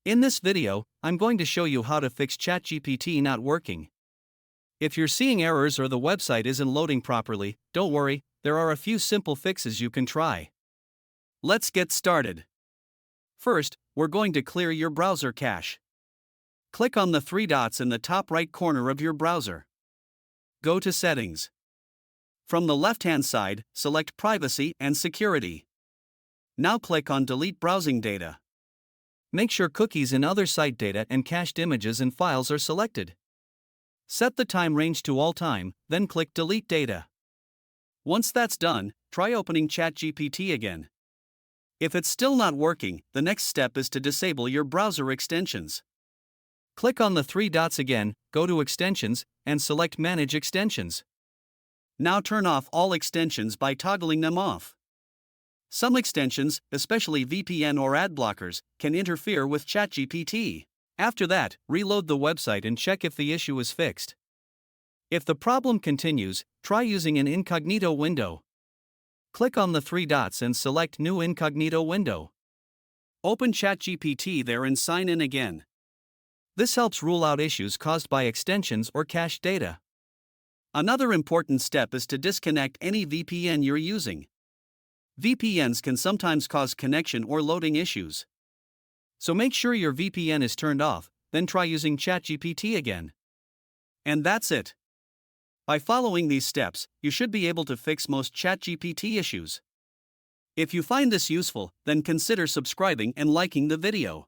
In this video, I'm going to show you how to fix ChatGPT not working. If you're seeing errors or the website isn't loading properly, don't worry, there are a few simple fixes you can try. Let's get started. First, we're going to clear your browser cache. Click on the three dots in the top right corner of your browser. Go to Settings. From the left-hand side, select Privacy and Security. Now click on Delete Browsing Data. Make sure cookies and other site data and cached images and files are selected. Set the time range to all time, then click Delete Data. Once that's done, try opening ChatGPT again. If it's still not working, the next step is to disable your browser extensions. Click on the three dots again, go to Extensions, and select Manage Extensions. Now turn off all extensions by toggling them off. Some extensions, especially VPN or ad blockers, can interfere with ChatGPT. After that, reload the website and check if the issue is fixed. If the problem continues, try using an incognito window. Click on the three dots and select New Incognito Window. Open ChatGPT there and sign in again. This helps rule out issues caused by extensions or cached data. Another important step is to disconnect any VPN you're using. VPNs can sometimes cause connection or loading issues. So make sure your VPN is turned off, then try using ChatGPT again. And that's it. By following these steps, you should be able to fix most ChatGPT issues. If you find this useful, then consider subscribing and liking the video.